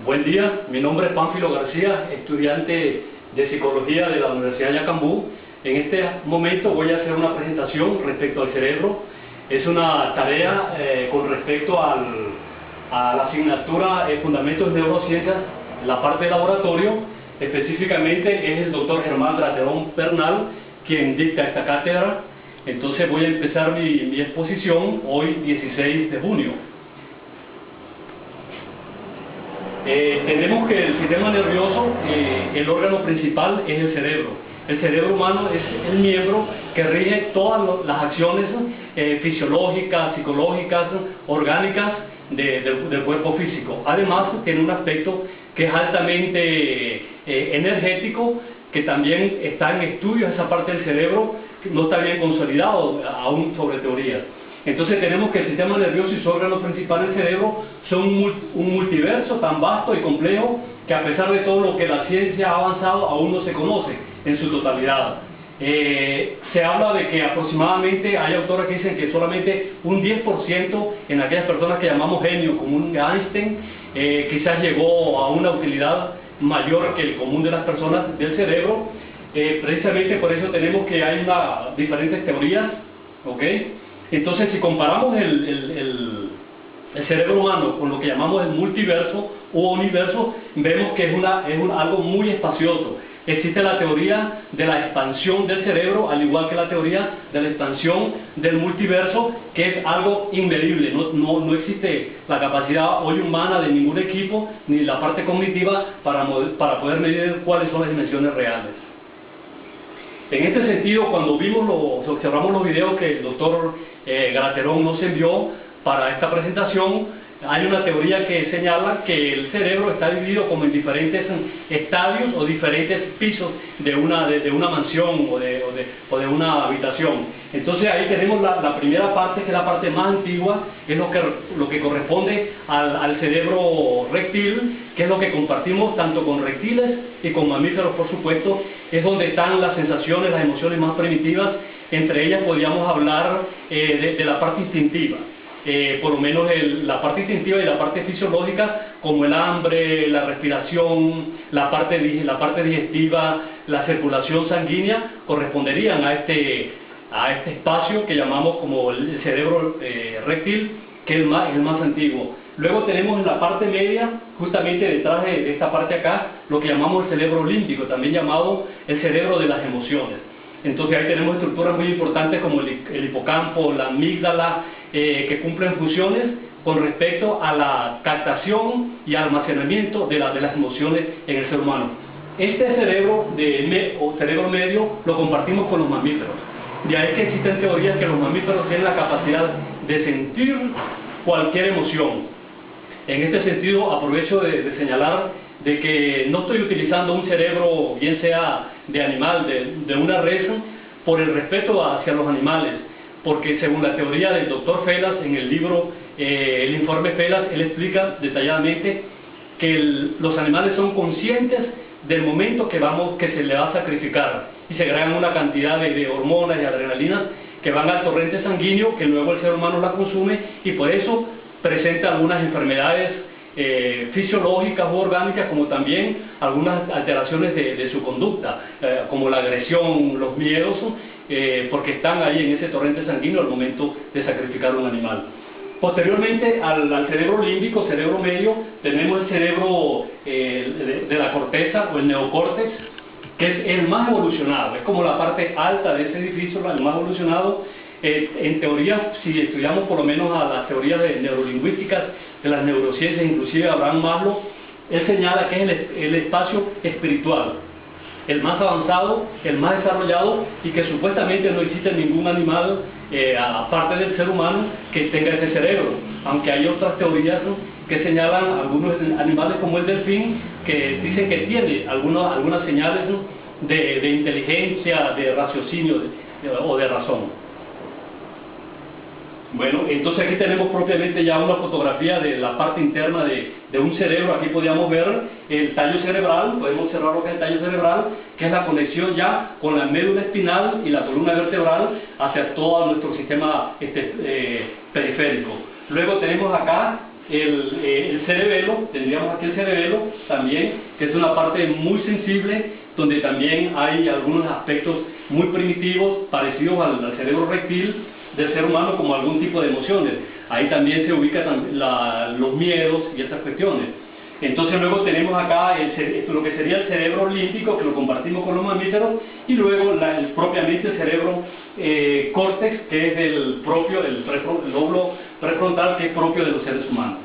Buen día, mi nombre es Pánfilo García, estudiante de Psicología de la Universidad de Yacambú. En este momento voy a hacer una presentación respecto al cerebro. Es una tarea con respecto a la asignatura Fundamentos de Neurociencias, la parte de laboratorio. Específicamente es el doctor Germán Graterón Bernal quien dicta esta cátedra. Entonces voy a empezar mi exposición hoy 16 de junio. Tenemos que el sistema nervioso, el órgano principal es el cerebro. El cerebro humano es el miembro que rige todas las acciones fisiológicas, psicológicas, orgánicas del cuerpo físico. Además, tiene un aspecto que es altamente energético, que también está en estudio. Esa parte del cerebro que no está bien consolidado aún sobre teorías. Entonces tenemos que el sistema nervioso y su órgano principal, el cerebro, son un multiverso tan vasto y complejo que a pesar de todo lo que la ciencia ha avanzado, aún no se conoce en su totalidad. Se habla de que aproximadamente, hay autores que dicen que solamente un 10% en aquellas personas que llamamos genios, como un Einstein, quizás llegó a una utilidad mayor que el común de las personas del cerebro. Precisamente por eso tenemos que hay diferentes teorías, ¿ok? Entonces, si comparamos el cerebro humano con lo que llamamos el multiverso o universo, vemos que es algo muy espacioso. Existe la teoría de la expansión del cerebro, al igual que la teoría de la expansión del multiverso, que es algo inmedible. No existe la capacidad hoy humana de ningún equipo, ni la parte cognitiva, para poder medir cuáles son las dimensiones reales. En este sentido, cuando observamos los videos que el doctor Graterón nos envió para esta presentación, hay una teoría que señala que el cerebro está dividido como en diferentes estadios o diferentes pisos de una mansión o de una habitación. Entonces ahí tenemos la primera parte, que es la parte más antigua, es lo que corresponde al cerebro reptil, que es lo que compartimos tanto con reptiles y con mamíferos, por supuesto. Es donde están las sensaciones, las emociones más primitivas. Entre ellas podríamos hablar de la parte instintiva. Por lo menos la parte instintiva y la parte fisiológica, como el hambre, la respiración, la parte digestiva, la circulación sanguínea, corresponderían a este espacio que llamamos como el cerebro reptil, que es el más antiguo. Luego tenemos en la parte media, justamente detrás de esta parte acá, lo que llamamos el cerebro límbico, también llamado el cerebro de las emociones. Entonces ahí tenemos estructuras muy importantes como el hipocampo, la amígdala, que cumplen funciones con respecto a la captación y almacenamiento de las emociones en el ser humano. Este cerebro cerebro medio lo compartimos con los mamíferos. De ahí que existen teorías que los mamíferos tienen la capacidad de sentir cualquier emoción. En este sentido, aprovecho de señalar de que no estoy utilizando un cerebro, bien sea de animal, de una res, por el respeto hacia los animales, porque según la teoría del doctor Felas, en el libro el informe Felas, él explica detalladamente que los animales son conscientes del momento que se le va a sacrificar, y se agregan una cantidad de hormonas y adrenalinas que van al torrente sanguíneo, que luego el ser humano la consume, y por eso presenta algunas enfermedades fisiológicas o orgánicas, como también algunas alteraciones de su conducta, como la agresión, los miedos, porque están ahí en ese torrente sanguíneo al momento de sacrificar un animal. Posteriormente al cerebro límbico, cerebro medio, tenemos el cerebro de la corteza o el neocórtex, que es el más evolucionado, es como la parte alta de ese edificio, el más evolucionado. En teoría, si estudiamos por lo menos a las teorías neurolingüísticas de las neurociencias, inclusive Abraham Maslow, él señala que es el espacio espiritual, el más avanzado, el más desarrollado, y que supuestamente no existe ningún animal, aparte del ser humano, que tenga ese cerebro, aunque hay otras teorías que señalan algunos animales como el delfín, que dicen que tiene algunas señales de inteligencia, de raciocinio o de razón. Bueno, entonces aquí tenemos propiamente ya una fotografía de la parte interna de un cerebro. Aquí podríamos ver el tallo cerebral, podemos observar lo que es el tallo cerebral, que es la conexión ya con la médula espinal y la columna vertebral hacia todo nuestro sistema periférico. Luego tenemos acá el cerebelo, tendríamos aquí el cerebelo también, que es una parte muy sensible, donde también hay algunos aspectos muy primitivos, parecidos al cerebro reptil del ser humano, como algún tipo de emociones. Ahí también se ubican los miedos y estas cuestiones. Entonces luego tenemos acá lo que sería el cerebro límbico, que lo compartimos con los mamíferos, y luego propiamente el cerebro córtex, que es el lóbulo prefrontal, que es propio de los seres humanos.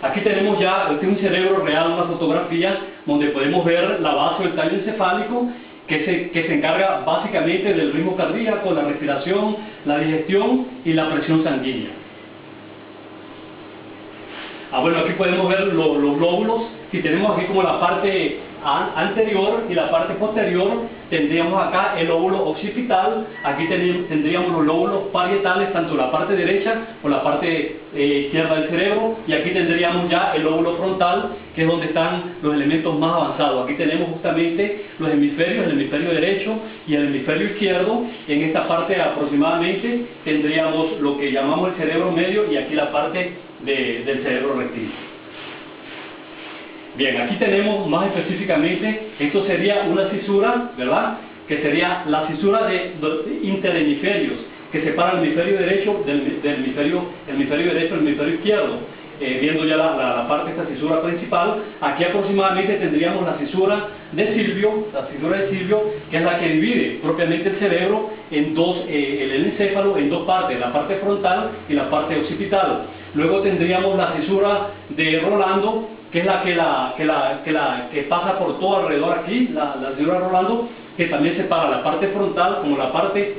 Aquí tenemos ya un cerebro real, una fotografía, donde podemos ver la base del tallo encefálico, que se encarga básicamente del ritmo cardíaco, la respiración, la digestión y la presión sanguínea. Bueno, aquí podemos ver los lóbulos. Si tenemos aquí como la parte anterior y la parte posterior, tendríamos acá el lóbulo occipital. Aquí tendríamos los lóbulos parietales, tanto la parte derecha o la parte izquierda del cerebro, y aquí tendríamos ya el lóbulo frontal, que es donde están los elementos más avanzados. Aquí tenemos justamente los hemisferios, el hemisferio derecho y el hemisferio izquierdo. En esta parte aproximadamente tendríamos lo que llamamos el cerebro medio, y aquí la parte del cerebro reptil. Bien, aquí tenemos más específicamente, esto sería una cisura, ¿verdad? Que sería la cisura de interhemisferios, que separa el hemisferio derecho del hemisferio derecho del hemisferio izquierdo. Viendo ya la parte de esta cisura principal, aquí aproximadamente tendríamos la cisura de Silvio, que es la que divide propiamente el cerebro en dos, el encéfalo en dos partes, la parte frontal y la parte occipital. Luego tendríamos la cisura de Rolando, que es la que pasa por todo alrededor aquí, la cisura de Rolando, que también separa la parte frontal como la parte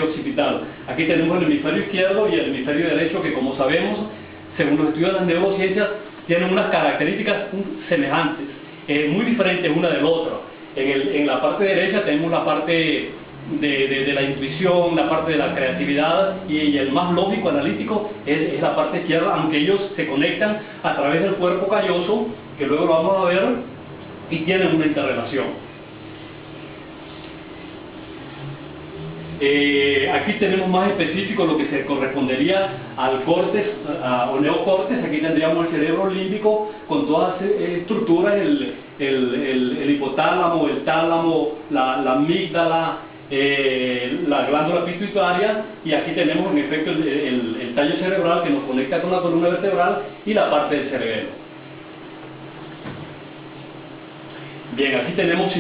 occipital. Aquí tenemos el hemisferio izquierdo y el hemisferio derecho, que, como sabemos, según los estudios de las neurociencias, tienen unas características semejantes, muy diferentes una de la otra. En la parte derecha tenemos la parte de la intuición, la parte de la creatividad, y el más lógico, analítico, es la parte izquierda, aunque ellos se conectan a través del cuerpo calloso, que luego lo vamos a ver, y tienen una interrelación. Aquí tenemos más específico lo que se correspondería al córtex o neocórtex. Aquí tendríamos el cerebro límbico con todas las estructuras, el hipotálamo, el tálamo, la amígdala, la glándula pituitaria, y aquí tenemos en efecto el tallo cerebral, que nos conecta con la columna vertebral y la parte del cerebelo. Bien, aquí tenemos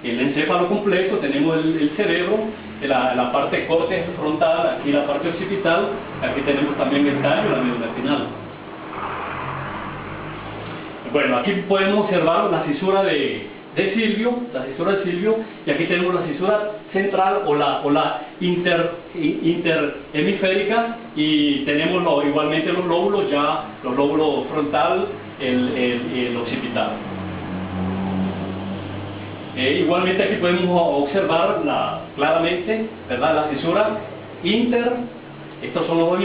el encéfalo completo, tenemos el cerebro, la parte córtex frontal, aquí la parte occipital, aquí tenemos también el tallo, la médula espinal. Bueno, aquí podemos observar la cisura de Silvio, y aquí tenemos la cisura central o la interhemisférica, y tenemos igualmente los lóbulos frontal, el occipital. Igualmente aquí podemos observar claramente, ¿verdad?, la cisura estos son los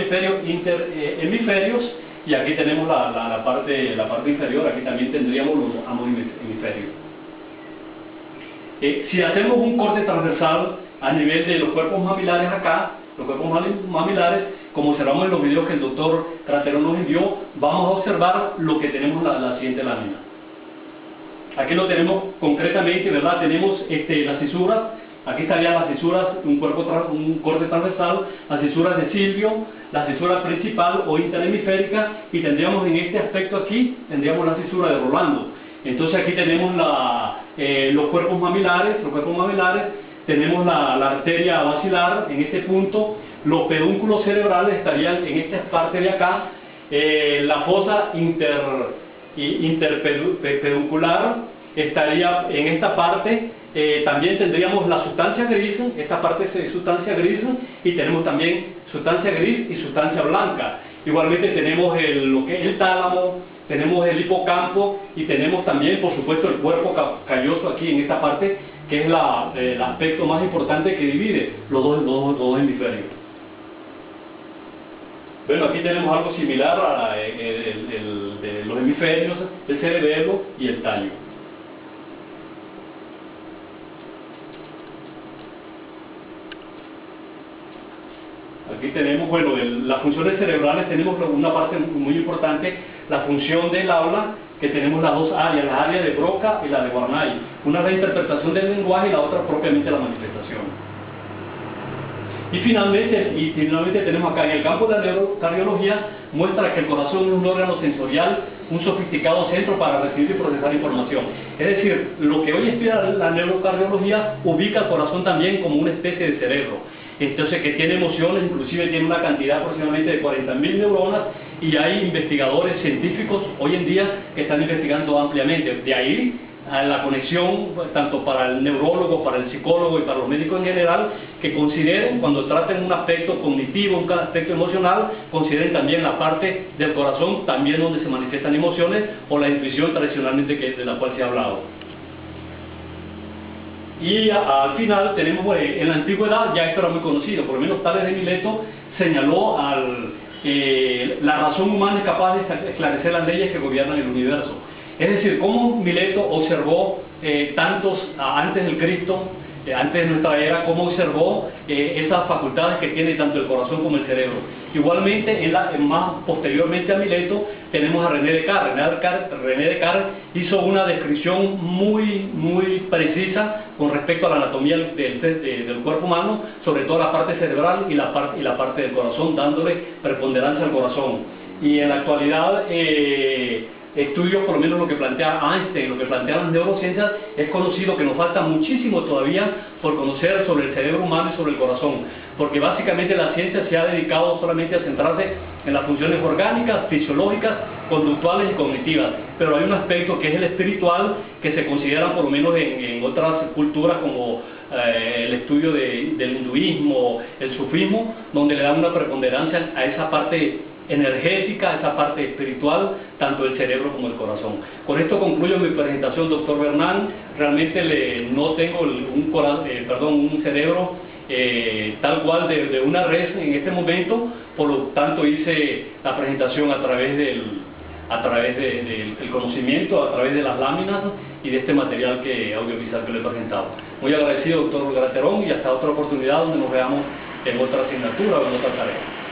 interhemisferios, y aquí tenemos la parte inferior. Aquí también tendríamos los ambos hemisferios. Si hacemos un corte transversal a nivel de los cuerpos mamilares acá, los cuerpos mamilares, como observamos en los videos que el doctor Cratero nos envió, vamos a observar lo que tenemos en la siguiente lámina. Aquí lo tenemos concretamente, ¿verdad? Tenemos las cisuras. Aquí estarían las cisuras, un corte transversal, las cisuras de Silvio, la cisura principal o interhemisférica, y tendríamos en este aspecto aquí, tendríamos la cisura de Rolando. Entonces aquí tenemos los cuerpos mamilares, tenemos la arteria basilar en este punto, los pedúnculos cerebrales estarían en esta parte de acá, la fosa interpeduncular estaría en esta parte. También tendríamos la sustancia gris, esta parte es sustancia gris, y tenemos también sustancia gris y sustancia blanca. Igualmente tenemos lo que es el tálamo, tenemos el hipocampo, y tenemos también, por supuesto, el cuerpo calloso aquí en esta parte, que es el aspecto más importante que divide los dos hemisferios. Bueno, aquí tenemos algo similar a de los hemisferios, el cerebelo y el tallo. Aquí tenemos, bueno, las funciones cerebrales, tenemos una parte muy importante, la función del habla, que tenemos las dos áreas, la área de Broca y la de Guarnay. Una es la interpretación del lenguaje y la otra propiamente la manifestación. Y finalmente tenemos acá en el campo de la neurocardiología, muestra que el corazón es un órgano sensorial, un sofisticado centro para recibir y procesar información. Es decir, lo que hoy estudia la neurocardiología ubica al corazón también como una especie de cerebro. Entonces, que tiene emociones, inclusive tiene una cantidad aproximadamente de 40.000 neuronas, y hay investigadores científicos hoy en día que están investigando ampliamente. De ahí a la conexión tanto para el neurólogo, para el psicólogo y para los médicos en general, que consideren, cuando traten un aspecto cognitivo, un aspecto emocional, consideren también la parte del corazón, también donde se manifiestan emociones, o la intuición tradicionalmente de la cual se ha hablado. Y al final tenemos, en la antigüedad ya esto era muy conocido, por lo menos Tales de Mileto señaló la razón humana es capaz de esclarecer las leyes que gobiernan el universo. Es decir, cómo Mileto observó antes del Cristo, antes de nuestra era, cómo observó esas facultades que tiene tanto el corazón como el cerebro. Igualmente, más posteriormente a Mileto, tenemos a René Descartes. René Descartes hizo una descripción muy precisa con respecto a la anatomía del cuerpo humano, sobre todo la parte cerebral y la parte del corazón, dándole preponderancia al corazón. Y en la actualidad, estudios, por lo menos lo que plantea Einstein, lo que plantean las neurociencias, es conocido que nos falta muchísimo todavía por conocer sobre el cerebro humano y sobre el corazón, porque básicamente la ciencia se ha dedicado solamente a centrarse en las funciones orgánicas, fisiológicas, conductuales y cognitivas, pero hay un aspecto que es el espiritual, que se considera por lo menos en otras culturas como el estudio del hinduismo, el sufismo, donde le dan una preponderancia a esa parte energética, esa parte espiritual, tanto del cerebro como del corazón. Con esto concluyo mi presentación, doctor Bernal. Realmente no tengo un cerebro tal cual de una red en este momento, por lo tanto hice la presentación a través del conocimiento, a través de las láminas y de este material audiovisual que le he presentado. Muy agradecido, doctor Graterón, y hasta otra oportunidad donde nos veamos en otra asignatura o en otra tarea.